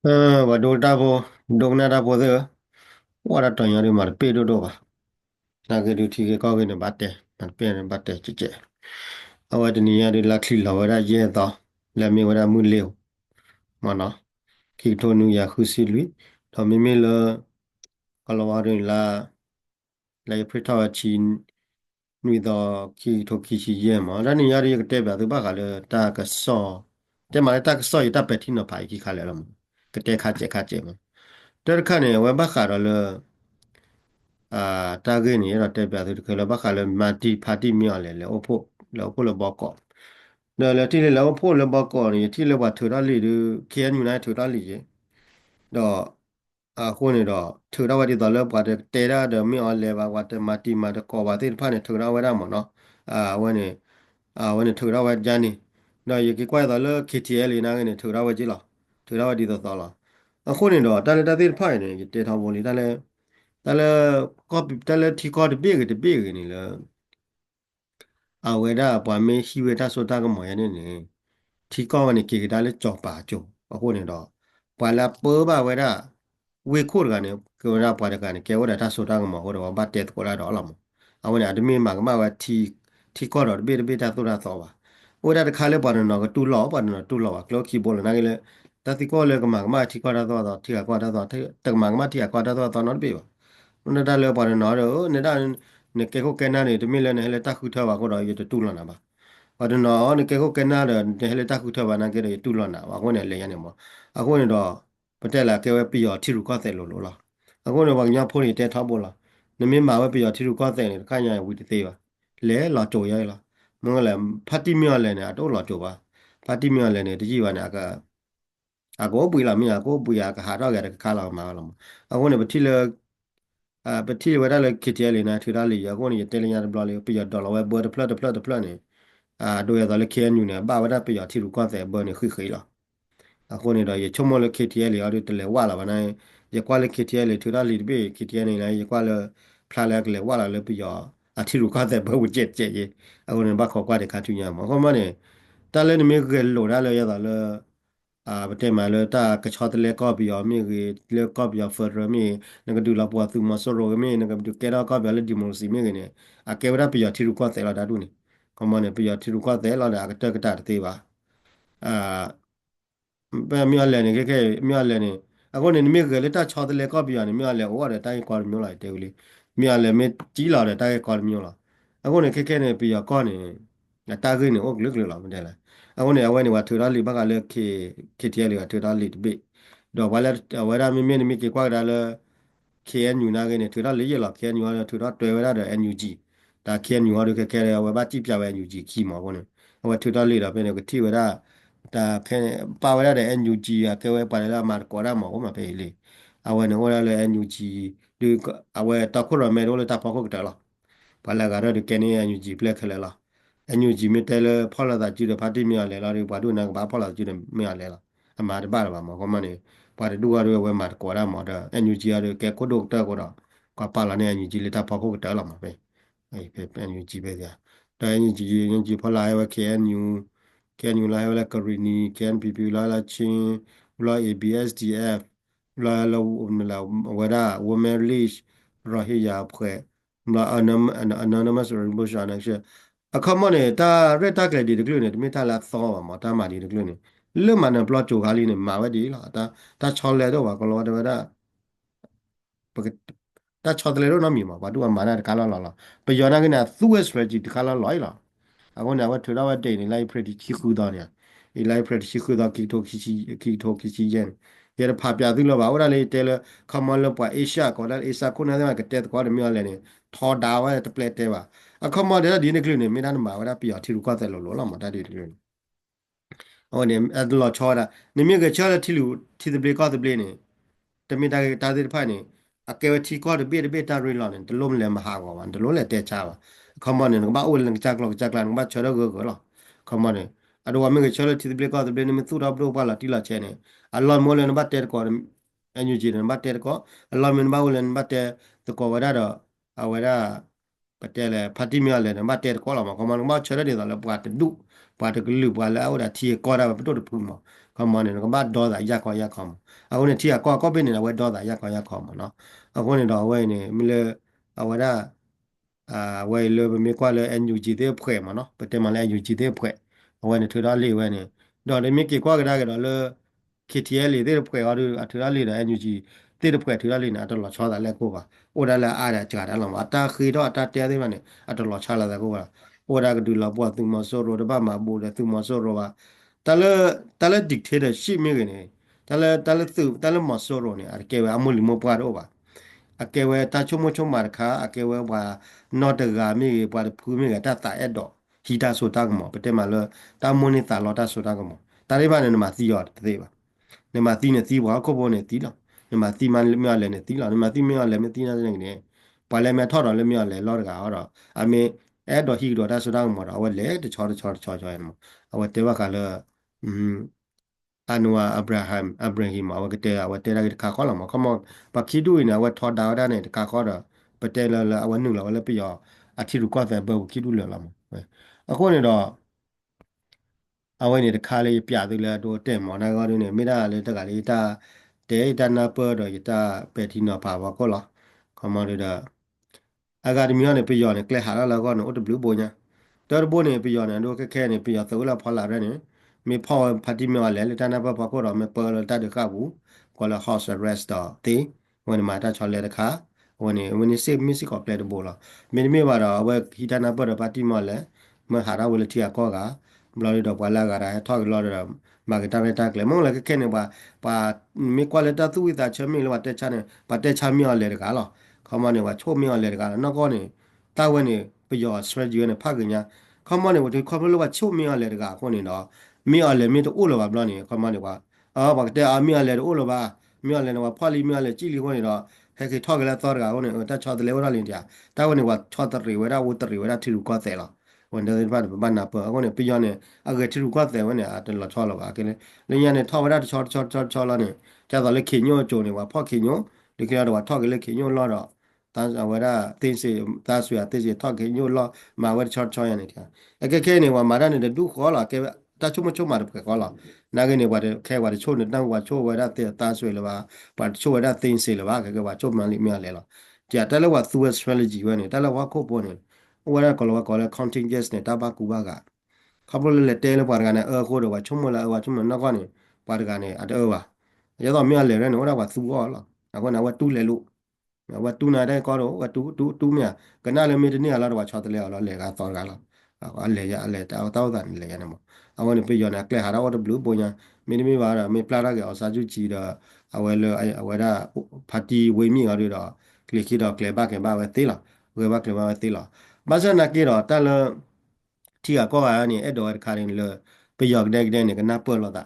Wadota bo dogna da bo de wara to yari mar pe do ba na ge du thi ge ko ge ne batte man pe ne batte chi che awa de ni yari la khi la wara ye da la mi wara mu le ma na ki to nu ya khu si lui to mi mi le ka lo wa de la ye pre ta chi nui da ki to ki chi ye ma da ni yari ge te ba de ba ka le ta ka so te ma ta ka so yi ta pe thi no pa ki ka le la mo ke te kha che ma ter kha ne wa ba ka le တာဂိနေရတဲ့ပြသူတကယ်လည်းဘာခါလဲမာတီဖာတီမြော်လဲလေအဖို့လောဖို့လဘောကောနော်လေတီလေလောဖို့လဘောကောနေတီလေဘာထူရလီဒူခဲနယူနိုက်ထူရလီတော့အခုနေတော့ထူရဝတီတော့လောပါတဲ့တေရတဲ့မြော်လဲဘာဝတ်မာတီမာတကောပါတဲ့ဖာနေထူရဝရမနော်ဝနေဝနေထူရဝဂျာနီနော်ယကိကွာတော့လော KTL နာကနေထူရဝကြီးလားထူရဝတီတော့တော့လားအခုနေတော့တလည်းတသေးဖိုင်နေတေထောင်ပေါ်လီတလည်း tala copy tala thi ko de big ni la aweda pa me hi weda so ta ko mo ya ne thi ko ni ke da le chok pa chu a ko ni do pa la po ba weda we ko ga ne ko ra pa de ga ne ke weda ta so ta ko mo ho do ba te ko la do la mo a wona de me ma ma wa thi ko do de ta so ta so ba weda de kha le pa no ko tu lo pa no tu lo ba klo ki bo le na ke le ta ti ko le ko ma thi ko da so thi ka ko da so te ma thi ka ko da so no be ba 那大了把人拿着，那大人那给我跟那里，对面了那还大骨头吧，我这也就堵了那吧。把人拿那给我跟那的，那还大骨头吧，那给他也堵了那，我那来样的嘛。我那着不对了，给我比较提入高才了了。我那往人家坡里带差不了，那没马我比较提入高才呢，看人家位的对吧？来老走呀了，我来拍地面来呢，都老走吧。拍地面来呢，这一晚那个。ako bui la mi ako bui ka ha ra ga ka la ma la ako ne bati le bati wa da le kiti le na thu da le ako ne te le ya bla le pi ya dollar wa bo de pla ne do ya da le ken yu ne ba wa da pi ya thi ru kwa se bo ne khi khi la ako ne da ye chomo le kiti le ya de le wa la ba na ye kwa le kiti le thu da le be kiti ne la ye kwa le pla le wa la le pi ya a thi ru kwa se bo je ye ako ne ba kho kwa de ka tu nya ma ko ma ne ta le ne me ke lo da le ya da le ประเทศมาเลยถ้ากระชากทะเลก็ไปยอมมีคือเลือกก็ไปยอมเฟิร์มมีนั่นก็ดูแลปวดซึมมาสโรมีนั่นก็ดูแกเราก็ไปเลยดิมอลซีมีกันเนี่ยแกเวลาไปยอมที่รู้ก็แต่เราได้ดูนี่ก็มันเนี่ยไปยอมที่รู้ก็แต่เราได้ก็เจอกระดาษตีว่าอ่า ပဲမြော်လဲနေကဲမြော်လဲနေအခုနေမြေကလေးတချောတယ်လေကောပြရနေမြော်လဲဟောတယ်တိုင်းကောမြော်လိုက်တယ်ဦးလေးမြော်လဲမေကြီးလာတယ်တိုင်းကောမြော်လာအခုနေကဲနေပြရကောနေတာခင်းနေဟုတ်လုကလာမတယ်လားအခုနေအဝဲနေဝထူရလီဘကလည်းခေတရလီကထူရလီတပိတော့ဘာလဲဝဲရမင်းမင်းမီကေကွာဒါလဲ KNU နာကနေထူရလီရလာ KNU ရထူရတွေ့ဝဲရတဲ့ NUG ဒါ KNU ရကဲဝဲဘာကြည့်ပြဝဲ NUG ခီမောကောနေဝဲထူရလီတော့ပဲနေကတိဝဲရ ta ke power da NUG ya ke we para la mar kora mo ma pe le awe ne wala le NUG du awe ta ko ro me ro le ta pa ko ta la pala ga ro de ke ne NUG ple khale la NUG me te le phala da ji de pa ti me ya le la ri pa du na ba phala ji de me ya le la ama de ba ba mo ko ma ne pa de du ga ro we mar kora mo da NUG ya de ke ko do ta ko da ka pa la ne NUG le ta pa ko ta la ma pe ai pe NUG pe ya da NUG phala ya we KNU can you lie like a rini can people la chin la ABSDF la wada women leash rahiya pre la anonymous revolution action a common ta reta ke di de glune mi ta la so ma ta ma di de glune le man na plot jo gali ne ma wa di la ta chol le do wa ko lo de wada တာချော်တယ်လို့နော်မြေမှာဘာတူမာနာတကားလာလာပယောနာကနာသူ့ရဲ့ strategy တကားလာလာလာအခုနကထူတော့တဲ့နေလိုက် pretty ချီခူတော့နေဒီလိုက် pretty ချီခူတော့ကီတိုခီချီရဲ့ရဖာပြသူလို့ပါဟိုလေတဲလခမလပွားအေရှာကောလာအေရှာခုနကတဲ့ကောမြော်လဲနေထော်ဒါဝဲတပလက်တဲပါအခမတဲ့ဒီနေ့ကလေးနေမိသားမှာဝရပြထီရူကတဲ့လို့လောမတာဒီကလေးဟိုနေအဲ့လိုချောတာနေမြေကချောတဲ့ထီလူထီတဲ့ပလေကောတဲ့ပလေနေတမီတာတဲ့ဖိုင်နေ a ke ti ko de be ta ri lo ne de lom le ma ha ko wan de lo le te cha ba ko ma ne ba o le chak la ba cho go go lo ko ma ne a do wa me ke cho le ti de ko de ne me tu da bro ba la ti la che ne a lo mo le ne ba te ko en yu ji ne ba te ko a lo me ba o le ne ba te to ko wa da do a wa da ပတ်တယ်လေဖတ်တိမြော်လေမတဲကောလာမကမန်မချရတဲ့တော့ပွားတဒုပွားတကလူပွားလာအော်ဒါတီကောတာပတုတပူမကမန်နေကမဒေါ်တာရက်ခေါ်ရက်ခေါ်မအခုနေတီကောပင်းနေဝဲဒေါ်တာရက်ခေါ်ရက်ခေါ်မနော်အခုနေတော့ဝဲနေမီလေအဝဒအာဝဲလေမြေကွာလေအန်ယူဂျီတဲ့ဖွဲ့မနော်ပတဲမလဲအန်ယူဂျီတဲ့ဖွဲ့ဝဲနေထရလေးဝဲနေတော့လေမြေကွာကြတာကတော့လေ KTL လေတဲ့ဖွဲ့ဟာထရလေးတဲ့အန်ယူဂျီတဲ့ဖွဲ့ထရလေးနာတော့ချောတာလက်ကိုပါ โอดาละอาดาจาดาลมาตาคีดอตาเตยได้มาเนี่ยอัตลอชาลาตะโกว่าโอดากดูลาปัวตุมอโซโรดบะมาบูเลตุมอโซโรว่าตะละดิกเทเดชิมิกเนี่ยตะละมอโซโรเนี่ยอะเกวะอมุลิโมปวาโรว่าอะเกวะตาชุมชุมมาคาอะเกวะว่านอตกามิปวาพูมิกะตาตาเอดอฮีตาโซตากมอปเตมาเลตามอนิตาลอตาโซตากมอตาริบาเนี่ยมาซิยอดเตบาเนี่ยมาตีเนี่ยตีบ่ก็บ่เนี่ยตีละ နမတီမန်မြော်လည်းနေတီလာနမတီမြော်လည်းမတီနာနေနေပါလဲမထော်တော်လည်းမြော်လည်းလော်ကဟောတော့အမေအဲ့တော့ဟီတော့ဒါဆိုတော့မတော်အဝဲလေတချောတချောတချောချောရမအဝဲတေဝကလည်းอืมအနူအာအဗရာဟမ်အဝဲကတေအဝဲတေရကခါခေါ်လာမခမပခိဒူနေအဝဲထော်ဒါဒါနေခါခေါ်တော့ပတေလလအဝဲနုလဝဲပြရောအထီရကောတဲ့ဘောခိဒူလလာမအခုနေတော့ အဝိနေတခါလေးပြသူလဲတော့တဲ့မော်နာကောင်းနေမိသားလေးတကလေးတာတဲ့တနာပေါ်တော့ရတာပဲတီနော်ပါပါကောလားခမရတာအကာဒမီကနေပြရောနေကလဟာလာကောနော်အတဘလူးပေါ်ညာတော်ဘိုးနေပြရောနေတော့ခဲနေပြရောသလာဖလာရနေမေဖော်ဖတ်တီမြော်လဲတနာပါပါကောတော့မေပေါ်တတကဘူးကောလာ house arrest တော့တေဝင်မှာတချော်လဲတခါဝင်နေစေမစ်စကောပလက်တဘောလားမင်းမေပါတော့အဝဲဟီတနာပေါ်တော့ပါတီမော်လဲမဟာရဝလတီယာကောက บลอดดอกว่าละgaraทอกลอดมากตาเมตากle mong la ke ne ba pa mi kwalita tu wi ta chemi lo te cha ne pa te cha mi le ga lo khama ne wa cho mi le ga no ko ne ta we ne pe yo strategy ne pha ge nya khama ne wa de khama lo wa cho mi le ga ko ne no mi le mi to o lo ba blo ne khama ne wa a ba te a mi le o lo ba mi le ne wa pha li mi le chi li ko ne do he ke thok la tor ga ko ne ta cha de le wa lin tia ta we ne wa cha ta ri we da wo ta ri we da thi ru ko te lo วันเดินบ้านบ้านนาเปิดก็เนี่ยปีย้อนเนี่ยอาเกิดที่รู้ก็แต่ว่าเนี่ยอาจจะหลอดชอหรอกอะกันเลยแล้วเนี่ยท่อไม่ได้ชอแล้วเนี่ยจะตอนเล็กเขียนโยโจเนี่ยว่าพ่อเขียนโยเด็กเราว่าท่อกันเล็กเขียนโยรอดอ่ะตอนเอาไว้ได้ตีนสีตาสวยตีนสีท่อเขียนโยรอมาไว้ชออย่างนี้ทีไอ้แค่เนี่ยว่ามาได้เนี่ยดูขอหรอแกตาชุ่มมาเด็กขอหรอนักเนี่ยว่าแค่ว่าโชว์เนี่ยตั้งว่าโชว์ไว้ได้เตะตาสวยหรือว่าปัดโชว์ไว้ได้ตีนสีหรือว่าแค่ว่าโชว์มันลิมีอะไรหรอจะแต่ละว่าตัว strategy ไว้เนี่ยแต่ละว่าโคบเนี่ย wala kola contingent ne taba kubaga khablo le tele parga ne ko do wa chumla wa chumna na kwane parga ne at wa ya do mi le ne ora wa su wa la akona wa tu le lu wa tu na de ko do wa tu mi kana le mi de ni ala do wa cha de le ala le ga to ga la a le ya le ta ta da le ya ne mo awon pe yo na kle hara wa de blue bonya mi ni mi ba da mi pla da ke sa ju ji da awele awada party we mi ga do da kle ki da kle ba ke ba we te la we ba kle ba we te la ဘာစနာကေတော့တလတီကကောကနေအဲ့တော့ခါရင်လပယောက်တဲ့နေကနာပေါ်လို့တာ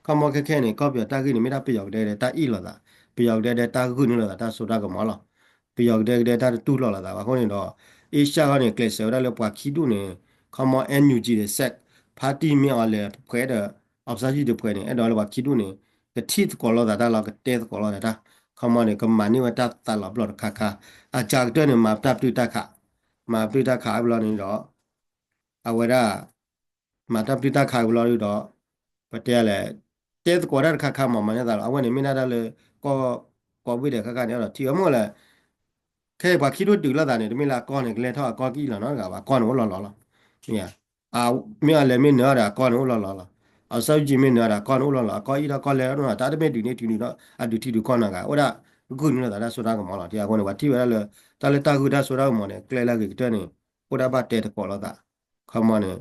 ကမောခခဲနေကောပြတာကိနေမိတာပယောက်တဲ့တာဤလို့တာပယောက်တဲ့တာကုနေလို့တာဆိုတာကမောလို့ပယောက်တဲ့တာတူလို့လာတာဘာခေါနေတော့အေရှာကနေကလစ်ဆောဒါလည်းပွားခီတူနေကမော NUG တဲ့ဆက်ပါတီမြော်လည်းဖွဲတဲ့အောက်စာကြီးတဲ့ဖွဲနေအဲ့တော့လည်းပွားခီတူနေကတိကောလို့တာတော့ကတဲ့ကောလို့တာကမောနေကမနီဝတာတာလဘလခါခါအကြက်တဲ့နေမှာတပ်တူတခါ มาปริตาขายบลอนี่ดอกเอาไว้ได้มาถ้าปริตาขายบลอนี่ดอกประเดี๋ยวแหละเจ๊กว่าได้ค่าหมอมันเนี่ยแต่เอาไว้เนี่ยไม่น่าได้เลยก็ก็วิเดียค่าเนี่ยหรอกที่เอาหมดแหละแค่ว่าคิดว่าดื้อแล้วแต่เนี่ยไม่ละก้อนเนี่ยเลยเท่ากับก้อนกี่หรอเนาะกับว่าก้อนหัวหล่อๆเนี่ยเอาไม่อะไรไม่เนื้อแต่ก้อนหัวหล่อๆเอาเสื้อจีไม่เนื้อแต่ก้อนหัวหล่อๆก้อนอีละก้อนแล้วเนาะแต่ถ้าไม่ดื้อเนี่ยดื้อเนาะอ่ะดื้อที่ดื้อก้อนนะกับว่ากูนี่แหละแต่สุดท้ายก็มองหรอกที่เอาคนเนี่ยว่าที่ว่าเลย ตาเลตากูได้สุดาหมอเนี่ยเกลลากิเตนี่อุดาบาเตตกอลตาขมอเนี่ย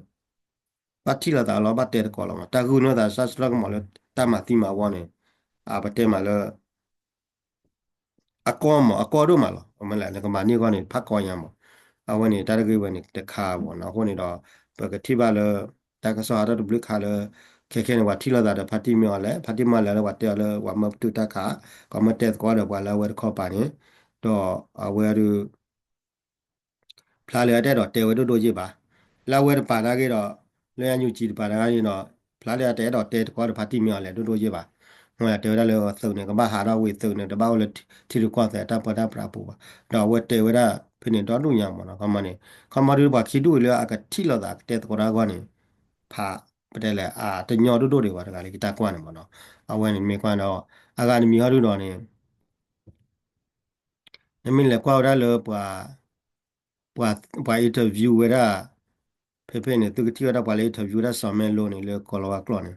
ปัตติลตาลอบัตเตตกอลมาตากูเนาะตาสัสลักหมอเลยตามาติมาวอเนี่ยอาปเตมาเลยอากอดูมาลอมันแหละแล้วก็มานี่ก็เนี่ยพักกอยังหมอเอาวันนี้ตาตะกี้วันนี้ตะคาบ่เนาะคนนี้ดอกเปิดกที่บ้านเลยตากระสอดตะบลึกคาเลยแค่เนี่ยว่าที่เราได้พัตติมีอะไรพัตติมาแล้วว่าเตเลยว่ามาตุตาขาก็มาเตตกอเดว่าแล้วว่าเข้าไปเนี่ยดอเอาเวร ဖလာလေတဲ့တော့တေဝဲတို့တို့ကြီးပါလာဝဲပါလာကေတော့လဲညူကြည့်ပါလာကေတော့ဖလာလေတဲ့တော့တေကွာဖာတိမြော်လေတို့တို့ကြီးပါ ငွေတေဝရလေသုံးနေကဘာဟာရဝေသုံးနေတဘာလေတီရကောတဲ့တပတာပရာပူပါတော့ဝတေဝရဖိနေတော့လူညာမနော်ကမနေကမရူပါခိတူလေအကတိလောတာတဲ့ကောရာကောနေဖာပတဲ့လေတညောတို့တို့တွေပါတကလေဂီတာကွာနေမနော်အဝဲနေမေကွာတော့အကနေမီဟာတို့တော့နေနမင်းလေကွာရလေပွာအင်တာဗျူဝရဖေဖေနေသူကတိရတာပွာလေအင်တာဗျူရဆောင်းမဲလို့နေလေကောလောကလောနေ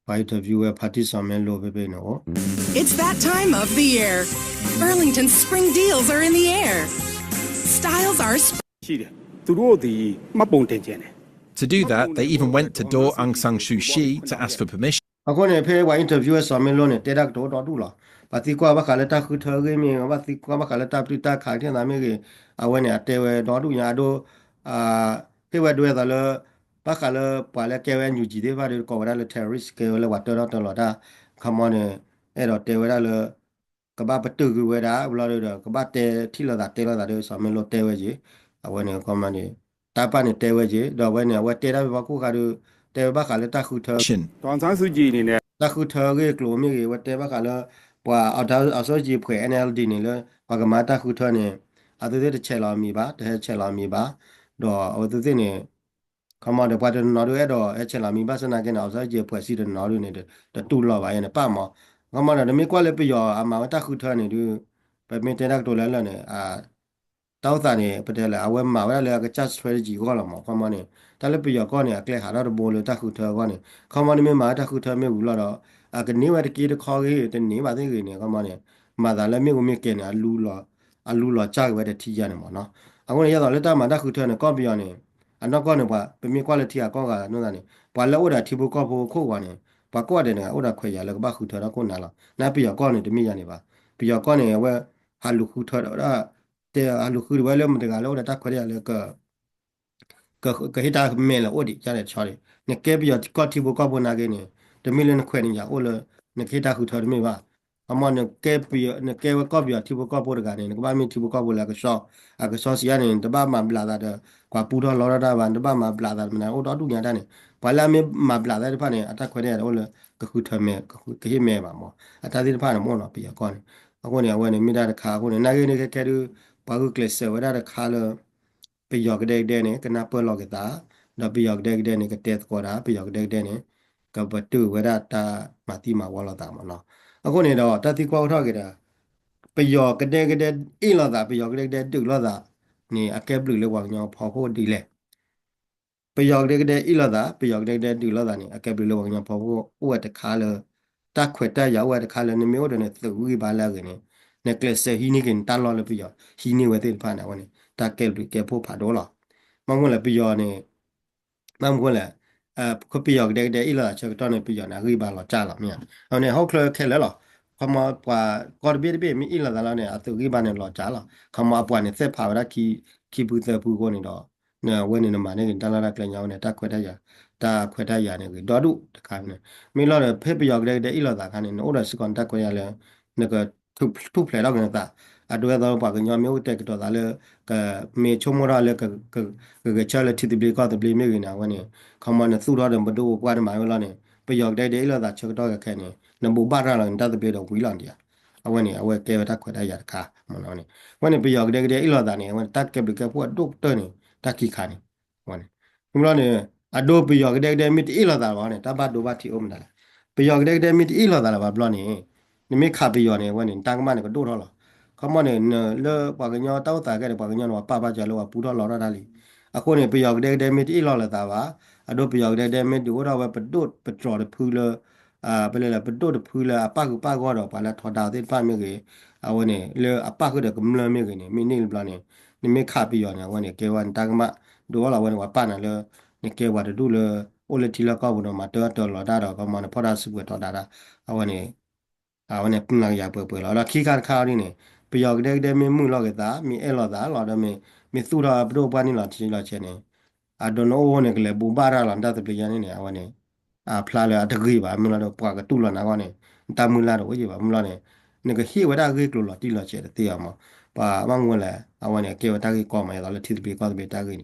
ပွာအင်တာဗျူဝဖာတီဆောင်းမဲလို့ဖေဖေနော် It's that time of the year. Burlington's spring deals are in the air. Styles are ရှိတယ်သူတို့ဒီမှတ်ပုံတင်ခြင်းတယ် To do that, they even went to Do Aung San Suu Kyi to ask for permission. အခုနေဖေးဝိုင်းအင်တာဗျူးဆော်မင်းလို့နေတက်တော့တော့တူလားဘာတိကွာဘာခါလက်တာခုထော်ကြီးမြေဘာတိကွာဘာခါလက်တာပရိတာခါတဲ့နာမည်ကအဝဲနေအတဲဝဲတော့တူညာတော့အာဖေးဝဲတွေ့တယ်လို့ဘာခါလပွာလဲကဲဝဲညူကြည့်တယ်ဘာလို့ကောရလဲ terrorist ကဲဝဲဝတ်တော့တော့တာ come on အဲ့တော့တဲဝဲရလို့ကဘာပတူကဝဲတာဘလို့တော့ကဘာတဲထီလာတာတဲလာတာဆော်မင်းလို့တဲဝဲကြီးအဝဲနေ comment နေတာပါနေတဲဝဲကြီးတော့ဝဲနေဝဲတဲတာဘာခုခါတော့တဲဘာခါလက်တာခုထော် ဒေါန်ဆန်းစုကြည်အနေနဲ့ တာခုထော်ကလိုမျိုးဝတ်တဲဘကလာပွာအော်ဒါအစောကြီးဖွေ NLD နေလေဘာကမာတာခုထော်နေအတူတူတစ်ချက်လာမီပါတစ်ချက်လာမီပါတော့အတူတူနေခမတဲ့ပတ်နော်ရတော့အချက်လာမီပါစနာကနေအစောကြီးဖွေစီတဲ့နော်ရနေတူလောပါရဲ့ပါမောခမတဲ့မေကွာလေပြရောအမတာခုထော်နေดูပဲမင်တဲ့တော့လဲလဲနေတောက်တာနေပတဲ့လေအဝဲမှာဝဲလေကချတ် strategy ကောလာမောခမနေတလည်းပြရောကောနေအကလဲဟာတော့ဘောလေတာခုထော်ကောနေခမနေမှာတာခုထော်မေဘူးလာတော့ကနေဝတ်ကီတခေါ်ကြီးတဲ့နေပါသေးကြီးနေကမနေမှာဒါလည်းမြေကိုမြေကနေအလူလောကြာဝဲတဲ့ထီရနေမှာနော်အခုရတော့လက်တမှာတခုထဲနေကော့ပြောနေအနောက်ကောနေပါပမေ quality ကကောကနော်ဒါနေဘာလဲဝဒထီဘူးကောဖို့ခုတ်ပါနေဘာကောတဲ့နေဥဒခွေရလဲကဘာခုထဲတော့ကိုနာလားနာပြကောနေတမိရနေပါပြကောနေဝဲဟာလူခုထဲတော့တဲ့ဟာလူခုဝဲလဲမတကလောတခွေရလဲကဟိတာမဲလအိုဒီကျတဲ့ချော်နေကဲပြကောတီဘူကောဘနာကေနေတမီလန်ခွဲနေရအိုလနေခိတာခုထော်မေပါအမနကဲပြနေကဲဝကောပြတီဘူကောဘောတကနေကဘာမီတီဘူကောဘောလာကဆောအကဆောစီယနေတဘာမဘလာတာကွာပူတော်လောရတာဘာတဘာမဘလာတာမနာအိုတော်တူညာတနေဘာလာမေမဘလာတဲ့ဖာနေအတက်ခွဲနေရအိုလကခုထော်မေကခုခေမဲပါမောအတာဒီဖာနေမောနော်ပြကောနေအခုနေဝဲနေမိတာတခါခုနေနာကေနေကဲတူဘာကုကလစ်ဆဝရတာခါလပယောကတဲ့တဲ့နေကနာပလောကတာတော့ပယောကတဲ့နေကတဲ့ကောတာပယောကတဲ့နေကဘတုဝရတာမတိမဝလတာမနော်အခုနေတော့တတိကောထောက်ကြတာပယောကတဲ့အိလောတာပယောကတဲ့တုလောတာနေအကဲဘလူလောကညောဖော်ဖို့ဒီလေပယောကတဲ့အိလောတာပယောကတဲ့တုလောတာနေအကဲဘလူလောကညောဖော်ဖို့ဥဝတခါလတခွတ်တရောက်ဝတခါလနေမျိုးတဲ့သူဝိပါလာကနေnecklace ဟီနီကင်တလောလပယောဟီနီဝတဲ့ဖာနာဝနေတာကဲဘလူကဲဖို့ဖာတော့လားမငွန်းလည်းပြောနေမငွန်းလည်းခပြရောက်တဲ့ဣလာချက်တော့နေပြောနေရိပါလောကြာလောမြန်ဟောနေဟောက်ခလခဲလဲလောခမပွာကော်ဘီဘီမီဣလာလာနေအသူရိပါနေလောကြာလောခမပွာနေသက်ဖာရခီဘူးသက်ဘူးကိုနေတော့နေဝင်းနေမှာနေတလာလာကလညောင်းနေတခွဲတရတာခွဲတရနေဒေါ်ဒုတခါနေမီလောနေဖေပြောက်တဲ့ဣလာသာခါနေနိုးရစကွန်တက်ခွဲရလဲနေကထုဖလဲတော့နေတာအတွဲတော့ပါကညောမျိုးတက်တော့ဒါလဲကမေချုံမရလဲကချာလဲတီဘလီကတဘလီမေကနာဝနေခမနသူရတဲ့ဘဒိုကွာဒမိုင်လာနေပယောက်တဲ့တဲ့လာတာချက်တော့ခဲနေနဘူပါရလာတတ်တဲ့တော့ဝီလန်တရအဝနေအဝဲကဲတခွတ်တရခါမနော်နေဝနေပယောက်တဲ့လာတာနေဝတတ်ကဘလကဖို့ဒုတ်တဲ့နေတခိခါနေဝနေဒီမလားနေအဒိုပယောက်တဲ့မီတီလာတာပါနေတပတ်ဒိုဘတီအုံးလာပယောက်တဲ့မီတီလာတာပါဘလနေနိမေခါပယောနေဝနေတန်ကမနေကဒိုတော့လားခမနေလေပါကညောတောက်တာခဲ့တယ်ပါကညောတော့ပပကြလောပူတော့လောရတာလီအခုနေပယောက်တဲ့မီတီလောလာတာပါအဒိုပယောက်တဲ့မီတီတော့ပဒုတ်ပထရဖူလဘယ်လဲပဒုတ်ဖူလအပကူပကောတော့ပါလာထော်တာတဲ့ပါမေကြီးအဝနေလေအပကူတဲ့ကမလမေကြီးနေမိနေပလနေနိမေခါပယောနေဝနေကေဝန်တန်ကမဒိုလာဝနေဝပနာလေနေကေဝဒဒူလေအိုလေတီလာကောဘတော့မတော်တော်လောတာတော့ကမနဖော်တာစုပွေတော်တာအဝနေပနရပွေလောခီကာခါရင်းနေပယောက်တဲ့မမှုလောကတာမီအဲလောတာလောတော့မီသူရာပဒိုပနီလောချီလောချေနေI don't know နေကလေးဘူပါရာလန်တတ်ပြရနေနေအဝနေဖလာလာတကြီးပါမလားတော့ပွားကတူလာနာကောနေတမူလာတော့ဝေးပါမလားနေနေကဟိဝဒကြီးကလောတီလောချေတေးအောင်ပါမငွန်းလဲအဝနေကေဝတကြီးကောမယ်တော့လေတီပီကောတပီတကြီး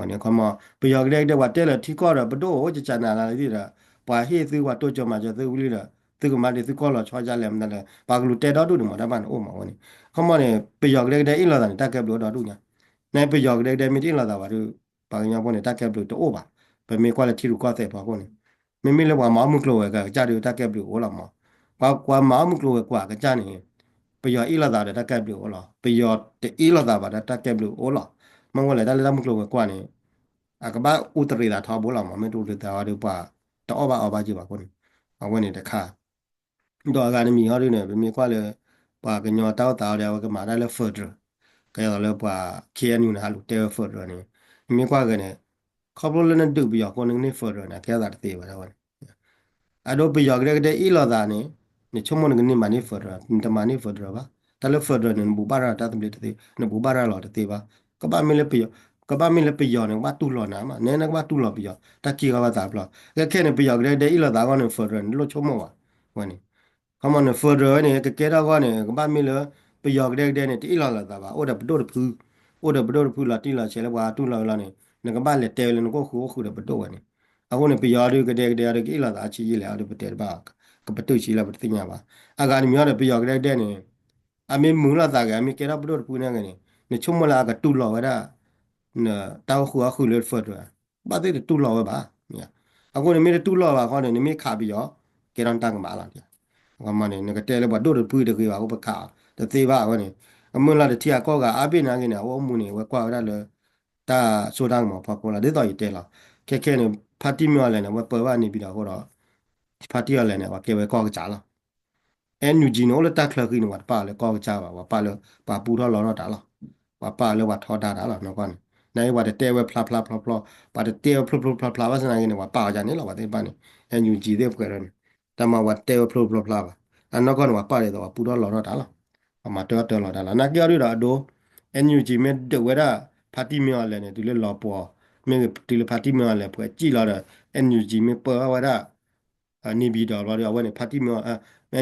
ne kama pe yo de wa te la ti ko da ba do ja cha na la di da pa he su wa to jo ma jo su li da su ko ma de su ko lo chwa ja le ma da ba glu te do du ma da ba no ma ne kama ne pe yo de i la da ta ke blo do du nya ne pe yo de mi ti la da ba du ba nya bo ne ta ke blo to o ba pe me kwa la ti ru ko te ba ko ne me me le wa ma mu klo ga ja de ta ke blo o la ma ba kwa ma mu klo kwa ga ja ne pe yo i la da ta ke blo o la pe yo te i la da ba da ta ke blo o la မငွေလေဒါလည်းမကလို့ကွာနေအကဘာဥတရီတာထောဘောလာမမေတူတာဝါတို့ပါတော့ဘာအဘာကြည့်ပါကိုအဝနေတခါတော့ကနေမီဟာရနေမြေကွာလေပါကညောတောက်တာတယ်ကမာတယ်ဖော်ဒရကဲတော့ပါ KNU နာလူတဲဖော်ဒရနေမြေကွာကနေခေါပလိုလည်းဒုပြီးကိုနေဖော်ဒရနာကဲတာတေးပါတော့အတော့ပြရောက်တဲ့ဤလာတာနေနေချုံမနကနေမနီဖော်ဒရတမနီဖော်ဒရပါတယ်လေဖော်ဒရနေဘူပါရတာတမ်ပလစ်တေးနေဘူပါရလာတေးပါကဘာမီလေပြကဘာမီလေပြယောနေဘာတူလောနာမနဲနကဘာတူလောပြယောတကီကဘာတာပလောကဲခဲနေပြယောကတဲ့ဤလာတာကနေဖော်ဒရလို့ချုံမဝဝနေ come on further เนี่ยก็เกดก็เนี่ยก็บ้านมีเลยไปยอกได้เนี่ยที่เราละตาบ่าโอ้เดบโดดพูโอ้เดบโดดพูละที่ละเชลว่าตุละละเนี่ยเนี่ยก็บ้านเลยเตลเนี่ยก็คู่เดบโดเนี่ยအခုเนี่ยไปยอดก็ได้ก็อีละตาชีเลยเอาเดบเตบ่าก็ปตุชีละปติญาบ่าอาการมีอะไรไปยอกได้เนี่ยอามีมูละตาก็มีเกดบโดดพูเนี่ยเนี่ยชุมละก็ตุละว่าเนี่ยตาคู่เลย further บ้าได้ตุละว่าบ่าเนี่ยအခုเนี่ยมีตุละว่าเขาเนี่ยมีขาไปยอเกดันตังบ่าละ ကမနေငကတဲလေဘဒိုရပူတကေပါဘခါတသေးပါဝနေအမလာတတိယကောကအပိနာကိနေဝမှုနေဝကွာရလတာဆိုတန်းမှာဖပေါ်လာဒေတော်ရတဲလာခဲနေဖာတိမြောလည်းနေဝပေါ်ဝနေပြီးတော့ဟောတော့ဖာတိရလည်းနေဝကေဝကောကကြလာအဲနူဂျီနိုလတက်ခလကိနဝပါလေကောကကြပါဝပါလေပါပူတော့လောတော့တာလားဝပါလေဝထောတာတာလားနော်ကွာနိုင်ဝတဲ့တဲဝဖလာဖလာဖလာဖလာပါတဲ့တဲဖလာဖလာဖလာဝစနာကိနေဝပါကြနေလားဝတဲ့ပါနေအဲနူဂျီတဲ့ကွယ်ရတမဝတဲဖလာဖလာဖလာပါ အနောက်ကတော့ပါတယ်တော့ပူတော့လော်တော့တာလားအမတော်တော်လော်တာလားနာကြရတော့အဒို NUG မဲ့ဒဝရဖာတီမြော်လည်းနေဒီလေလော်ပေါ်မင်းဒီလေဖာတီမြော်လည်းပွဲကြည်လာတော့ NUG မဲ့ပေါ်ဝရနေပြီးတော့လော်ရဝနေဖာတီမြော်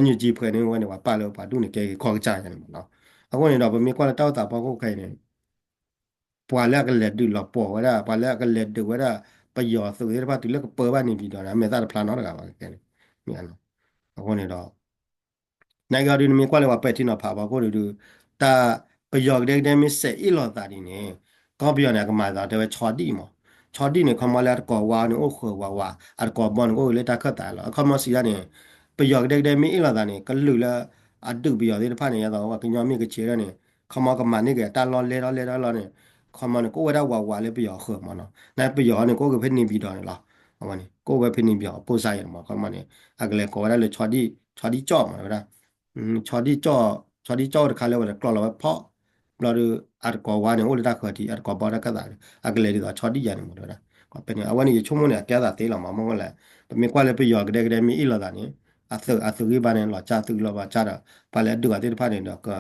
NUG ဖွဲ့နေဝနေပါလို့ပါဒုနေကဲခေါ်ကြရတယ်မနော်အခုနေတော့ဗမေကွာတောက်တာပေါ့ကိုခိုင်နေပွာလကလည်းဒူလော်ပေါ်ဝရပွာလကလည်းဒဝရပယောဆိုရပါတူလကပေါ်ပါနေပြီးတော့အမေသားဖလာတော့ကပါကဲမြန်နော်အခုနေတော့ နိုင်ငံတော်ဒီမြေကွက်လည်းပါပက်တင်တော့ဖာပါကိုတို့တာပယောက်တဲ့မစ်ဆက်အီလော်တာဒီနေကောပြောနေကမှာတော့တဲ့ချော်တီမောချော်တီနေခမလာကောဝါနေအိုခေါ်ဝါအကောဘွန်ကိုလေတာခတ်တာလောအခမစီရနေပယောက်တဲ့မစ်အီလော်တာနေကလူလာအတုပယောတဲ့ဖာနေရတော့ကညောမြေကချေရနေခမကမနေကတာလော်လေလော်နေခမနေကိုဝဒဝါလေပယောက်ခေါ်မနော်နိုင်ပယောက်နေကိုကဖိနေပြီးတော့လားဟောမနေကိုပဲဖိနေပြောပို့ဆိုင်ရမှာခမနေအကလေကောရလေချော်တီကြော့မှာဗျာ chodi cho de khale wala klo pho blodu ar ko wa ne wala ta khati ar ko ba da ka da agle ri da chodi ya ne mo da ko pe ne awani chumo ne kya da te la ma mo la me kwa le pe yo gde mi i la da ne asu gi ba ne lo cha tu lo ba cha da pa le du ga te pha ne da ka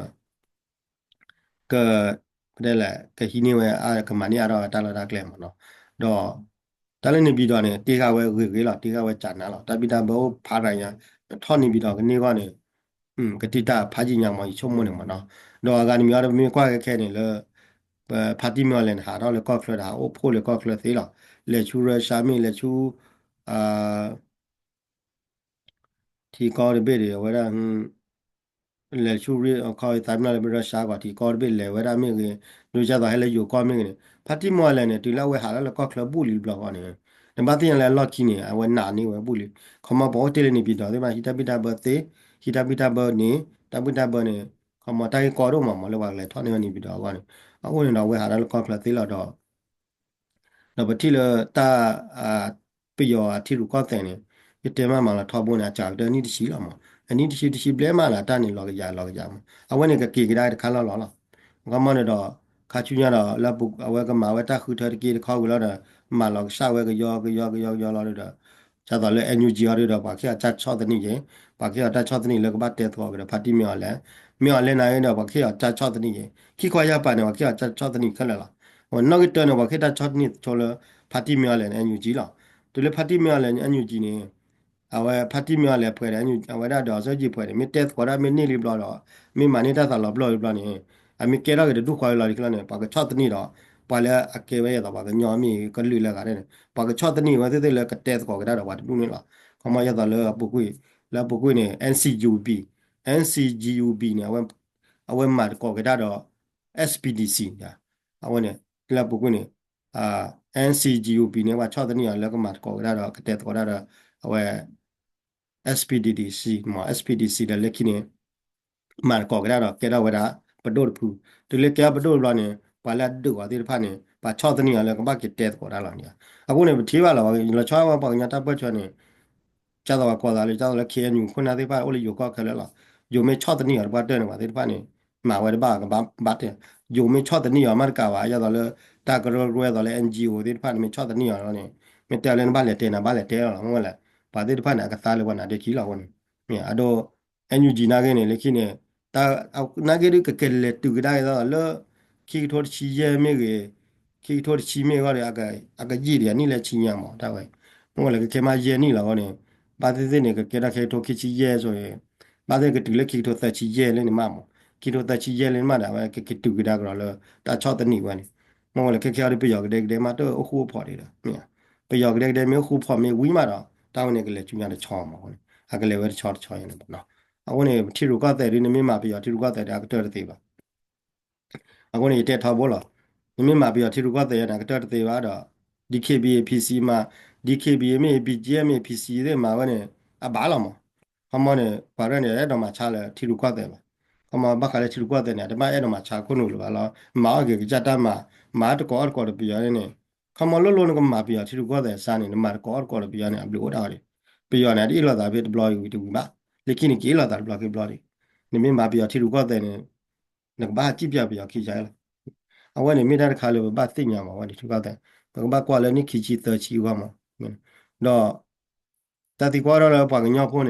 cái là cái hi ne wa ka ma ni ara ta la da kle mo no do ta le ne bi do ne te ka we ge la te ka we cha na la ta bi da bo pha da ya tho ni bi do ke ne ko ne ကတိတာဖာကြီးညာမကြီးချုံမနေမနော်တော့ကနေမြော်မြေကွာခဲနေလေဖာတီမြော်လည်းဟာတော့လေကော့ခလတာအိုဖိုလေကော့ခလသေးလားလေချူရရှာမီလေချူအာทีကောရဘေးရဝရလေချူရခေါ်တိုင်းလာလေရရှာကတီကောရဘေးလေဝရမင်းကလူကြတော့ဟဲလေယူကောမင်းကဖာတီမြော်လည်းနေတီလာဝဲဟာလေကော့ခလဘူးလီဘလော့ကနေနမတင်လည်းလော့ကီနေအဝနာနေဝဲဘူးလီခမဘောတေလနေပြီးတော့ဒီမှာဟီတာပီတာဘသေးဟီတာပီတာဘနေတပီတာဘနေခမတိုင်ကောတော့မှာမလို့ပါလေထောင်းနေပြီးတော့ကနေအခုနေတော့ဝဲဟာလေကော့ခလသေးလာတော့တော့ပတိလတာပြယောအထီရူကောတဲ့နေပြတဲမမလာထောက်ဖို့နေကြာတယ်နီးတရှိလာမှာအနီးတရှိပလဲမလာတနေလောကရမှာအဝဲနေကကေကဒါခါလောလောကမနေတော့ခါချူညာတော့လပုအဝဲကမဝဲတခုထတကေခေါကလောတော့မလောကရှာဝဲကယောလောတော့ကျတော့လေ NUG ရတော့ပါခေချချောတဲ့နေရင်ပါခေတချောတဲ့နေလကဘတ်တဲ့တော့ကဖတ်တိမြော်လဲနိုင်တော့ပါခေချချောတဲ့နေရင်ခိခွာရပါနေပါခေချချောတဲ့နေခက်လာဟိုနောက်တော့ပါခေတချောတဲ့နေချောလဖတ်တိမြော်လဲ NUG လားတူလေဖတ်တိမြော်လဲ NUG နေအဝဲဖတ်တိမြော်လဲဖွဲ့တယ် NUG အဝဲတော့စောကြီးဖွဲ့တယ်မိတက်ခေါ်ရမိနေလိဘလောတော့မိမနေတာသာလောဘလောနေအမိကေရကဒုခွာလာလိခလာနေပါကချောတဲ့နေတော့ ပွာလဲအကေဝဲရတော့ပါကညောမီကလူလာကတဲ့ပါကချော့တနီဝဲတဲ့လေကတဲ့ကောကဒါတော့ပါတူနေလားခမရတော့လေပုကွေလာပုကွေနေ NCGUB NCGUB เนี่ยအဝဲမှာကောကဒါတော့ SPDC ညာအဝဲနေလာပုကွေနေအာ NCGUB เนี่ยว่าชอบตะนี่แล้วก็มาကောကဒါတော့ကတဲ့ကောဒါတော့အဝဲ SPDDC မှာ SPDC တဲ့လက်ခိနေမှာကောကဒါတော့ကဲတော့ဝဲတာပဒို့ဖူဒီလေကပဒို့လောနေပါလာဒုဝါဒီဖာနေပါချောတနီလည်းကဘာကတဲ့ကောဒါလောနေအခုနေထေးပါလားလောချောပါညာတပ်ပွက်ချောနေကျတော့ကောဒါလေကျတော့လေ KNU ခုနသေးပါအိုလီယောကောခလဲလားယိုမေချောတနီရပါတဲ့နေပါဒီဖာနေမှာဝဲဘာကဘာတဲ့ယိုမေချောတနီရမှာကပါရတော့လေတာကရောရဲတော့လေ NGO ဒီဖာနေချောတနီရတော့နေမေတဲလည်းဘာလဲတဲနာဘာလဲတဲတော့ငေါလဲပါဒီဖာနေကစားလေဝနာဒီခီလာဝင်မြအတော့ NUG နာကနေလေခိနေတာနာဂေရကကဲလေတူကဒါရလောခီထိုချီရဲမေကေခီထိုချီမေကရအကကြီးရနီလေချီညာမောဒါဝဲဘုံလေကေမရဲနီလာကောနေပါတိတိနေကကေရခေထိုခီချီရဲဆိုရင်ပါတိကတူလေခီထိုသက်ချီရဲလေနေမမောခီထိုသက်ချီရဲလေမဒါဝဲကေတူကဒါကလောတာချောတနီဝဲနေဘုံလေကေခေရပြယောကတဲ့မှာတော့အခုဖော်နေတာမြပြယောကတဲ့မျိုးခုဖော်မေဝီမာတော့တောင်းနေကလေးချူညာတဲ့ချောမောအကလေးဝဲချောရင်ပေါ့နော်အခုနေထီရူကတဲ့ဒီနမင်းမှာပြရထီရူကတဲ့ဒါကတော်တဲ့ပါအခုနေတက်ထားဘောလားနမင်းမှာပြရထီရူကတဲ့ဒါကတော်တဲ့ပါတော့ DKBA PC မှာ DKBA မြေ BGM မြေ PC တဲ့မှာဝနဲ့အဘာလာမဟမနဲ့ဘာရနေအဲ့တော့မှချလဲထီရူကတဲ့ပါဟမဘခါလဲထီရူကတဲ့နေဒါမှအဲ့တော့မှချခုနလိုပါလားမာကေကြတာမှာမာတကောကောပြရနေခမလောလောကမှာပြရထီရူကတဲ့စာနေမာကောကောပြရနေအဘလို့တာလေပြရနေဒီလောတာပြ deploy ယူတူပါलेकिन केला दाल block block ने में मा बिया थिरु को दे ने न बा जि बिया बिया खि जाय अवे ने मे दार खा ले बा तिं nya मा वा नि थिरु को दे बा क्वा ले नि खि chi त chi wa ma do ta ti kwa ro le pa nya pho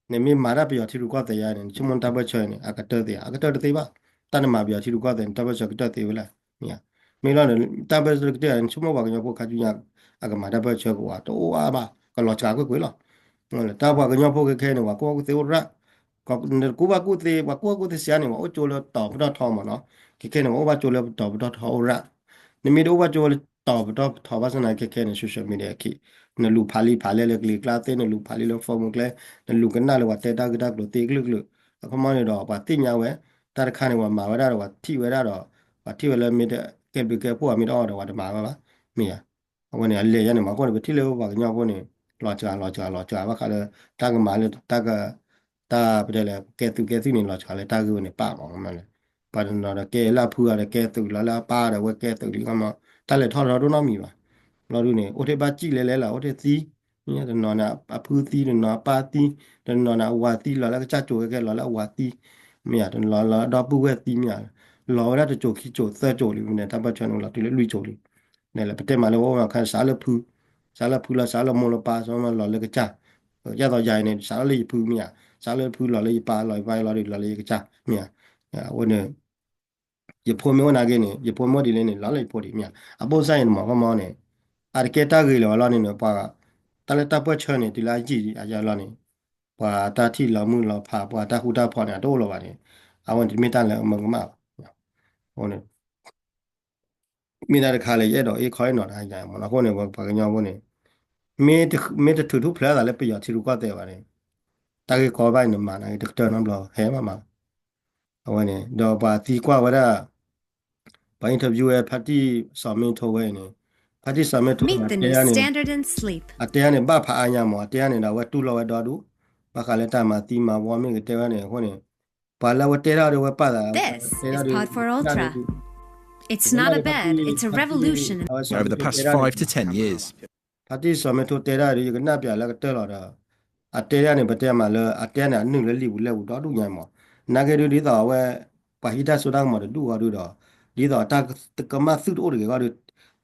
ne me ma ra biya thiru ko de ya ne chumon ta ba chwe ne a ka ta de ba ta ne ma biya thiru ko de ta ba chwe ka ta de la nya me lo ne ta ba de de chumo ba nya pho ka ju nya a ka ma da ba chwe ko wa to a ba ka lo cha ko lo ta ba ka nya pho ke ne wa ko te ra ko ku ba ku te ba ko te sia ne wa o cho lo to ba tho ma no ke ne wa ba cho lo to ba tho ra ne me do ba cho lo to ba tho ba sa na ke ne social media ki ne lu phali phale le kli kla te ne lu phali lo form kle ne lu kana le wa te ta ga lo te klu klu ko ma ne do ba ti nya we ta kha ne wa ma wa da wa thi we da do wa thi we le me de ke pho wa me do wa da ma ba me ya wa ne le ya ne ma ko ne thi le ba nya ko ne lo cha ba kha le ta ga ma le ta ga ta ba de le ke tu ne lo cha le ta ga ne pa ma le pa no da ke la phu ya de ke tu la pa da we ke tu li ka ma ta le tho do no mi ba เราดูเนี่ยโอเทบาจิเลยล่ะโอเทซีเนี่ยนอนอ่ะอพูซีนอนปาตีนอนอ่ะวาตีแล้วก็จะโจแกแล้ววาตีเมียตอนเราดอปูเวตีเมียเราได้จะโจขี้โจเซโจเลยเนี่ยถ้าปัจจุบันเราตีเลยลุยโจเลยเนี่ยแหละประเทศมาแล้วว่าคันสารพูละสารโมลปาสมัยเราเลยก็จ้ายาต่อใหญ่เนี่ยสารเลยพูเมียสารเลยพูเราเลยปาลอยไปเราเลยก็จ้าเมียวันเนี่ยอย่าพูดไม่ว่านาเกเนี่ยอย่าพูดไม่ดีเลยเนี่ยเราเลยพูดดีเมียอ่ะโบไซน์หมอก็มอเนี่ย อาร์เคต้ากีฬาล้อนี่เนาะป่ะตาเลตาเปิดเชิญเนี่ยทีละจีอาจารย์ล้อนี่ป่ะตาที่เรามือเราผ่าป่ะตาหูตาพอเนี่ยโตเราป่ะเนี่ยเอาวันที่ไม่ตันแล้วมึงก็มาโอ้เนี่ยมีนาฬิกาเลยเยอะดอกไอ้คอยหน่อยอาจารย์มันเอาคนเนี่ยป่ะกันยาวคนเนี่ยไม่ได้ถือทุกเพลย์อะไรไปหยอดที่รู้ก็เตะป่ะเนี่ยตากีคอยไปหนึ่งมาเนี่ยด็อกเตอร์น้ำเราแห่มาเอาวันเนี่ยดอกป่ะตีกว่าว่าได้ไปอินเทอร์วิวเอพาร์ตี้สอบมินโทเวเนี่ยพาร์ตี้สอบมินโทเว Meet the เนี่ new ยเนี่ย standard in sleep. အတဲကနေဘာဖာအညာမောအတဲကနေတော့ဝတူလောဝတော်တူဘာခါလက်တမှာတီမှာဝါမင်းကတဲကနေဟိုနေဘာလာဝတဲရတော့ဝပတ်တာ This is Pod for Ultra. It's not a bed, it's a revolution. over the past 5 to 10 years. ဖာတီဆိုမတူတဲရရီကနပြလာကတဲလာတာအတဲရနေပတဲမှာလဲအတဲနဲ့နုလဲလီဘူးလဲဘူးတော်တူညံမောနာကေရီဒီတော့ဝဲပါဟိတဆိုတာမောတူဟာတူတော့ဒီတော့တာကမသုတို့တွေက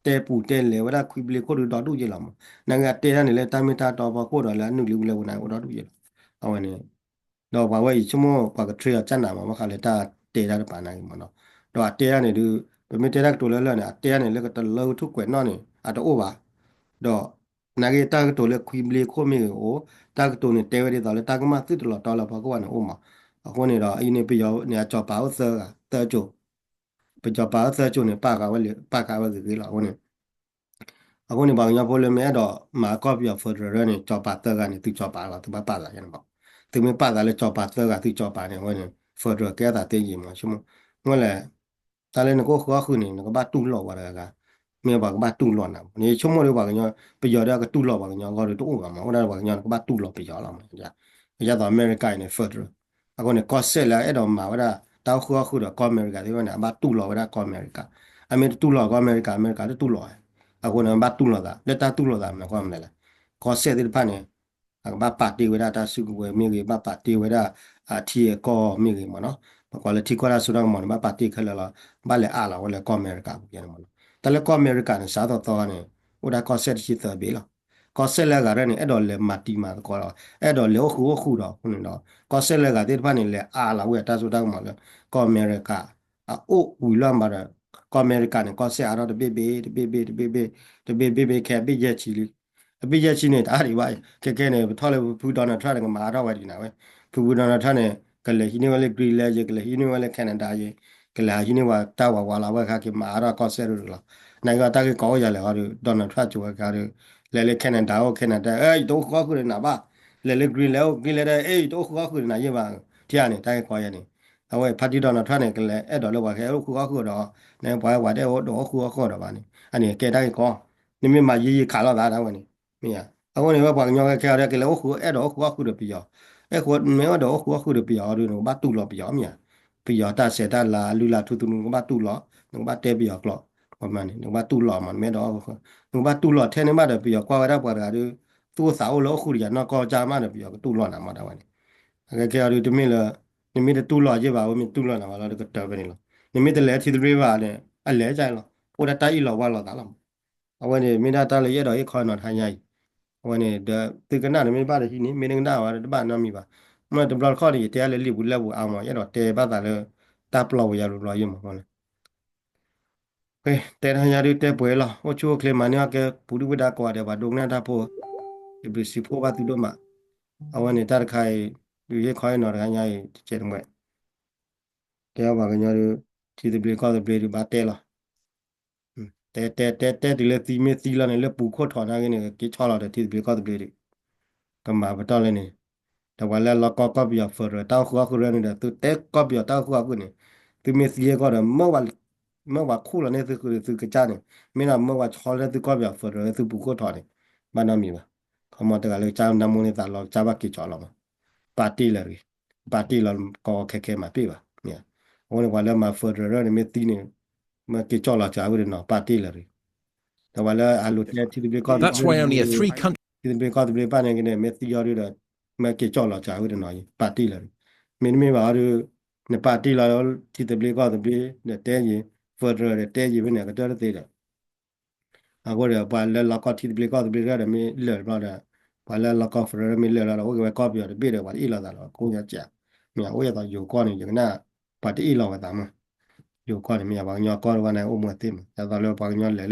တဲပူတဲလေဝဒခွိပလီကိုတော်တူကြလာမောနိုင်ငံတဲရနေလဲတမီတာတော်ပါကိုတော်လဲနုလီဘူးလဲဘူးနိုင်တော်တူကြလာအဝနေတော့ဘာဝဲချမောပါကထရီချန်နာမှာမခါလေတာတဲရတဲ့ပါနိုင်မောနော်တော့တဲရနေဒီပမီတဲရတူလဲလဲနေတဲရနေလဲကတလောထုကွယ်နော်နေအတော့ပါတော့နာဂေတာကတိုလေခွိဘလေခိုမီကိုတာကတိုနေတဲဝဲတော့လေတာကမသစ်တော်တော်လာပါကောကနေအိုမှာအခုနေတော့အင်းနေပြောနေကြောပါဥသကတဲကျိုပ cho bà sẽ cho nên bà cái cái là con này ako ni bang nya pole me do ma ko pyo federal ni cho pa ta ga ni tu cho pa la tu pa la yan ba tu me pa la le cho pa ta ga tu cho pa ni wo ni federal ke da te yi ma shi mo ngo le ta le no ko kho khu ni no ba tu lo wa ga me ba ba tu lo na ni chu mo le ba nya pe yo da ga tu lo ba nya go do ga ma wo da ba nya ko ba tu lo pe yo la ma ya ya da america ni federal ako ni ko se la e do ma wa da ta kho khu do ko america de wa na ba tu lo wa da ko america I mean tu lo ko america tu lo ako na ba tu lo da le ta tu lo da ma ko am le ko se de pa ne ba pa ti we da ta su we mi ge ba pa ti we da a ti e ko mi ge mo no ko le ti ko da su da mo ba pa ti khala la ba le a la wo le ko america ko ye mo ta le ko america ne sa to ne o da ko se ti ta be la ko se le ga re ne e do le ma ti ma ko la e do le o khu do ko ne do ko se le ga de pa ne le a la we ta su da mo le ko america a o u la ma da ko america ne ko se a do de be ke be je chi li အပိချက်ချင်းနေတာတွေပါကဲကဲနေထောက်လေဖူဒေါ်နယ်ထရန့်ကမာတော့ဝဒီနာပဲဖူဒေါ်နယ်ထရန့်နဲ့ကလေဟိနေဝလေဂရီလဲကလေဟိနေဝလေကန်နာဒါရေကလေဟိနေဝတာဝဝလာဝခါကမာတော့ကော့ဆဲရလာနိုင်ကတာကကောရလေဟာဒေါ်နယ်ထရန့်ကျော်ကလေလေကန်နာဒါကိုကန်နာဒါအေးတော့ခေါ်ခုနာပါလေလေဂရီလဲဂရီလဲအေးတော့ခေါ်ခုနာရေပါတရားနေတာကကောရနေအဝဲဖတ်တီဒေါ်နယ်ထရန့်နဲ့ကလေအဲ့တော့လောပါခဲခုခုတော့နေဘွားဝါတဲ့တော့ခုခေါ်တော့ပါနေအနေကဲတိုင်းကောနိမမရေးခါတော့တာဝင် mía ako ni ba pa nyo ka ra ke lo khu e do khu khu de pi yo e khu me do khu de pi yo do no ba tu lo pi yo mía pi yo ta se ta la lu la thu tu no ba tu lo no ba te pi yo klo pa man ni no ba tu lo man me do no ba tu lo the ne ma de pi yo kwa ra pa ra do tu sa o lo khu ri no ko ja ma de pi yo tu lo na ma da wa ni ke ra do mi la ni mi de tu lo je ba o mi tu lo na ma lo de ta ba ni lo ni mi de le thi de ba le a le ja lo o da ta i lo wa lo da lo a wa ni mi da ta le ye do i kho no tha nyaวันนี้เดตึกกันไม่บ้านที่นี้ไม่นึกหน้าว่าบ้านน้ามีป่ะเมื่อตำรวจข้อดีแต่เลยรีบแล้วเอามาอย่าดอกเตะบ้านแต่เลยตาเปล่าอย่ารู้รอยยุ่งมาเลยเฮ้ยแต่ทางยาดีแต่ป่วยหรอว่าชั่วเคลมันเนี่ยแกผู้ดูวิดากว่าเดี๋ยวว่าดวงหน้าตาโพอีบิสิโพว่าติดมาเอาวันนี้ตาใครดูยี่คอยนอนกันยัยเจ็ดมื้อแต่ว่ากันยาดีที่จะเบรกก็จะเบรกบาดเตะหรอแต่ဒီလေတီမီတီလာနေလေပူခေါ်ထော်နာကနေကိချောလာတဲ့တီဘီကော့ဘီရီကမှာဘတော်လည်းနေတဝါလဲလောက်ကော့ဘီယာဖေရတောက်ခွာခွရနေတဲ့သူတက်ကော့ဘီယာတောက်ခွာခွနေသူမီစီကောတော့မောဝခုလာနေသူကကြနေမင်းကမောဝချောလဲသူကော့ဘီယာဖေရသူပူခေါ်ထော်နေမနာမီပါခမတကလည်းချာနမုန်နေတာလောက်ချာဘကိချောလာမှာပါတီလာရီပါတီလာကောခဲမှာပြပါเนี่ยวันนี้ว่าแล้วมาเฟอร์เรอร์เนี่ยไม่ตีเนี่ยมากิจอลาจ้าวิเนาะปาร์ตี้เลยแต่ว่าแล้วอาลุเทียที่ที่ก็ That's why only a three country ที่ที่ก็ที่ป้าเนี่ยก็เนี่ยไม่ตียอดเลยมากิจอลาจ้าวิเนาะปาร์ตี้เลยไม่ว่าดูเนี่ยปาร์ตี้แล้วที่ที่ก็ที่เนี่ยเตยเฟอร์เรอร์เนี่ยเตยวิเนี่ยก็เจอได้เลยอ่ะก็เดี๋ยวไปแล้วเราก็ที่ที่ก็ที่ก็เนี่ยไม่เลือกเราเนี่ยไปแล้วเราก็เฟอร์เรอร์ไม่เลือกเราโอ้ยก็เปลี่ยนไปเลยว่าอีเราแต่เราคงจะเจ็บเนี่ยโอ้ยตอนอยู่ก้อนอย่างนั้นปาร์ตี้อีเราก็ตามอยู่ก่อนมีบางอย่างก่อนวันไหนโอ้มาเต็มแต่ตอนเราบางอย่างเลย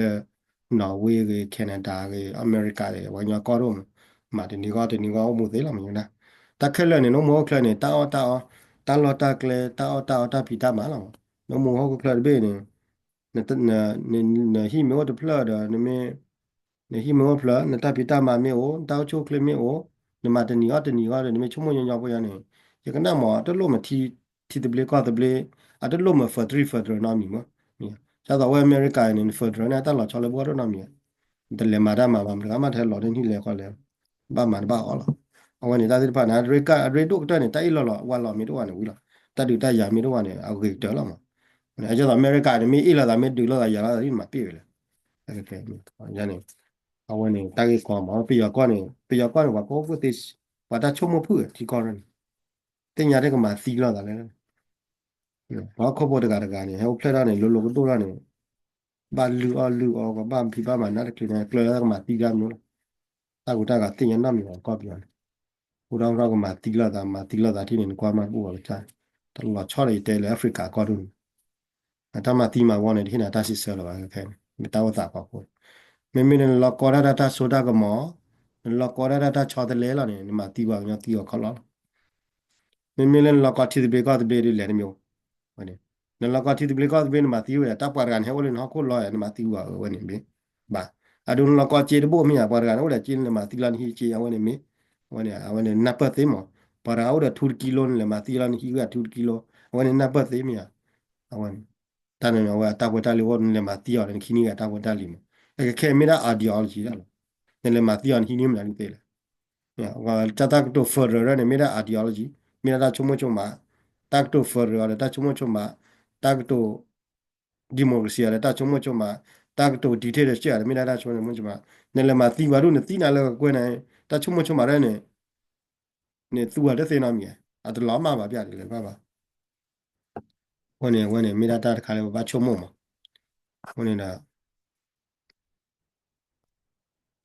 นอร์เวย์กับแคนาดากับอเมริกาเลยบางอย่างก่อนรู้มาที่นี่ก็โอ้มาเต็มแล้วมันอยู่นะแต่แค่เลยเนี่ยน้องโมเคยเนี่ยตาลอตาเคลตาพิธามาแล้วน้องโมเขาก็เคยเบ้เนี่ยตั้งเนี่ยที่มีว่าจะเพลอเด้อเนี่ยที่มีว่าเพลอเนี่ยตาพิธามาไม่โอ้ตาโชคเลยไม่โอ้เนี่ยมาที่นี่ก็เนี่ยไม่ชั่วโมงยาวๆไปอย่างนี้อย่างนั้นหมอตลอดมาที่ตะเบลก็ตะเบล อะตะลุมฟอร์ทรีฟอร์ดนามีมั้ยเนี่ยถ้าตัวอเมริกาเนี่ยฟอร์ดเนี่ยตลอดชอลบัวนามีแต่เลมาดามาบางครั้งมาเทลอดนี่เลยก็เลยบ้ามันบ้าอ๋อละเอาวันนี้ตาที่ผ่านนะเรดูก็เนี่ยตาอีหล่อวันหล่อมีตัวเนี่ยวิละตาดูตายามีตัวเนี่ยเอาเกิดเจอแล้วมั้งเนี่ยจะตัวอเมริกาเนี่ยมีอีหล่อแต่ไม่ดูหล่อยาละที่มาปีเลยโอเคอย่างนี้เอาวันนี้ตาที่ก่อนมาปีก่อนว่าก็พูดที่ว่าถ้าชั่วโมงพูดที่ก่อนเนี่ยแต่ยังได้ก็มาซีหล่อแต่เลยဘာခေါ်ပေါ်တကကနေဟဲ့ဖလက်ရနေလောကတော့ရနေဘာလူအောကဘာဖိဘာမနာကလေးနဲ့ကလရကမှာတီးရမျိုးတာကူတာကတင်ရနာမျိုးကောပြောတယ်ဟိုတော့ကမှာတီးလာတာที่နေကွာမှာပူပါချာတလူကချော်ရတဲ့လေအာဖရိကကောဒူအတမတီမှာဝနေဒီနာတာစီဆဲလောခဲမတော်တာပါကိုမင်းနဲ့လောကောရတာဆိုတာကမောလောကောရတာချော်တယ်လေလာနေမှာတီပါညတီရောခလောမင်းနဲ့လောကတီဘေကတဘေလေမျိုးวันนี้ใน la ka ti ble ka be ma ti we ta par gan he ole no ko lo ya ma ti wa we ni be ba adun la ka che de bo mi ya par gan ole chin le ma ti lan hi che ya we ni me we ni a we ni na pa te mo para ora tur kilo le ma ti lan hi ga tur kilo we ni na pa te mi ya a we ta ne wa ta ko ta le wo le ma ti ya le ki ni ga ta ko ta li mo e ke mi da ideology da ne le ma ti ya hi ni mi la ni te le ya wa ta ta to further ne mi da ideology mi da chumo chuma ta to further ta chumo chuma ta to democracy ရတာချုံမချုံမှာတာကတိုဒီထဲရရှိရမိနာတာချုံနေမချုံမှာနေလမှာတီပါတို့နေတီနာလည်းကွယ်နေတာချုံမချုံမှာရဲနေသူရတဲ့စေနာမြေအတလာမှာပါပြတယ်လေပါဝင်နေမိနာတာတခါလေဘာချုံမမှာဝင်နေတာ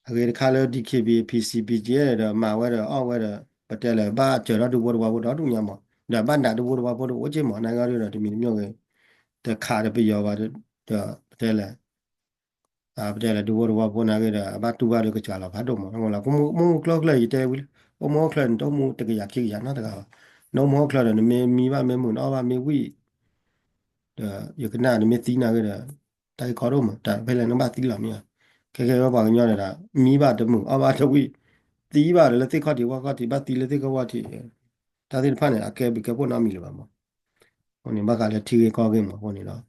အကေတခါလေ DKB PCPG ရတဲ့မှာဝဲတော့အောက်ဝဲတော့ပတဲလေဘာကျော်တော့ဘောတော့တော့ညမှာဒါဘာနာတော့ဘောတော့ဝချင်းမနိုင်ငံရတော့ဒီမီမျိုးကတခါတပြရောပါတယ်ပတဲလေပတဲလေဒဘောဘောနာခဲ့တာဘာတူပါတော့ကြာလာဘာတော့မဟုတ်လားမကလောက်လိုက်တဲဘူးအမောခလန်တော့မတကရခိရနော်တကားနော်မောခလန်နေမီပါမဲမှုနော်ပါမေဝီယကနာနေမတီနာခဲ့တာတိုင်ခေါ်တော့မတိုင်ဖဲလေနမတီလာမြေခဲရောပါညောနေတာမီပါတမှုအဘာတဝီတီးပါတယ်လက်သိခတ်ဒီဝါခတ်ဒီဘာတီလက်သိကဝါတီဒါတိဖာနေအကဲဘကပေါ်နာမီလပါမဟိုနေဘကလည်းထီကောင်းကင်းမဟိုနေတော့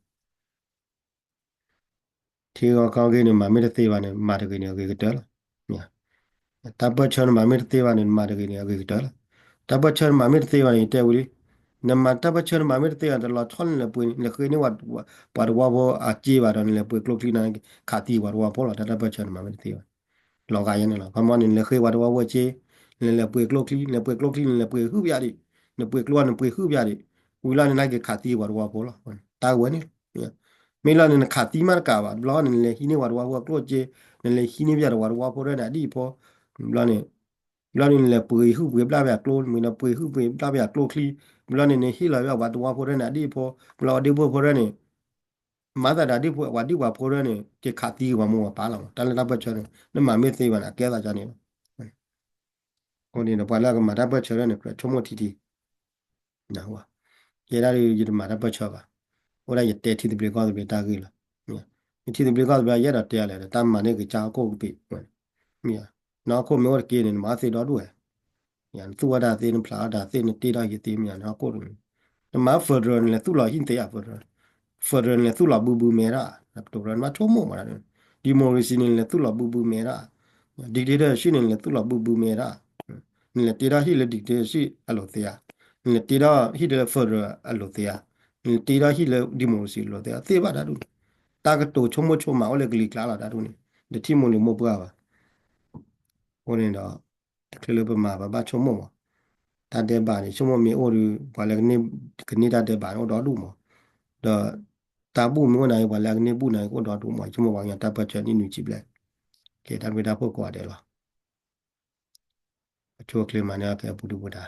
ထီကောင်းကင်းနေမှာမေတ္တေပါနေမာတကနေကေတဲလားညာတပတ်ချောမှာမေတ္တေပါနေမာတကနေကေတဲလားတပတ်ချောမှာမေတ္တေပါနေတဲဝီနမတပတ်ချောမှာမေတ္တေကတော့လာထွန်းလေပွင့်လေခေနေဝတ်ပါရဝဘောအကြေးပါတော့လေပွင့်ကလုတ်တီနာခါတီဝါဝပေါ်လာတပတ်ချောမှာမေတ္တေပါလောကရနေလားဘာမှနေလေခေဝါဝဝချေလေပွင့်ကလုတ်တီလေပွင့်ကလုတ်တီလေပွင့်ခုပြရီလေပွင့်ကလောနေပွင့်ခုပြရီဝီလာနေလိုက်ခါတီဝါဝပေါ်လာတာဝဲနေမေလာနေခါတီမာကာပါဘလောနေလေဟိနေဝါဝကလုတ်ချေလေဟိနေပြရဝါဝပေါ်ရတဲ့ဒီပေါ်ဘလောနေလေပွင့်ခုပွင့်ပြပြကလုတ်မင်းပွင့်ခုပွင့်ပြပြကလုတ်ခလီဘလောနေဟိလာရဝါဝပေါ်ရတဲ့ဒီပေါ်ဘလောဒီပေါ်ပေါ်ရနေမာတာဒါဒီပေါ်ဝါဒီဝါပေါ်ရနေကခါတီဝါမောပါလာတလည်းတော့ချေနမမေသေးပါလားကဲတာကြနေဟိုနေတော့ပါလာကမာတာပတ်ချေရနေပြချုံမတီတီနာဝါရေရာရီဒီမာတာပတ်ချေပါဟိုလိုက်တဲတီဒီဘလကောဘတာကြီးလားတီဒီဘလကောဘရရတဲလဲတမ်းမနေကကြာကိုပြီမြာနောက်ကိုမောကေနေမာစေတော့တွေ့ရန်သူဝဒါသေးနဖလာဒါသေးနတေတာရသေးမြာနောက်ကိုနမဖဒရန်လေသူလာဟင်တေရဖဒရန်လေသူလာဘူမေရာတော့ရန်မချုံမမာဒီမိုရီစီနေလေသူလာဘူမေရာဒီဒေတာရှိနေလေသူလာဘူမေရာလေတေတာဟိလေဒီတေရှိအလိုသေးရလေတေတာဟိလေဖဒရအလိုသေးရတေတာဟိလေဒီမိုရီစီလိုသေးရသေပါတာတို့တာကတိုချုံမချုံမအော်လေကလီကလာတာတို့နေဒီတီမိုလီမောပွားပါဟိုနေတော့ကလေးပမာဘာချုံမတာတဲ့ပါနေချုံမမီအိုရဘာလဲကနေတာတဲ့ပါတော့တို့မတော့တာဘူးမျိုးနိုင်ဘာလဲကနေဘူးနိုင်ကိုတော့တို့မချုံမဝါရတပ်ပတ်ချနီနူကြည့်ပလိုက်ကဲဒါဝေတာဖို့ကွာတယ်လားအချို့ကလေးမနေကဲဘူးဘူးတာ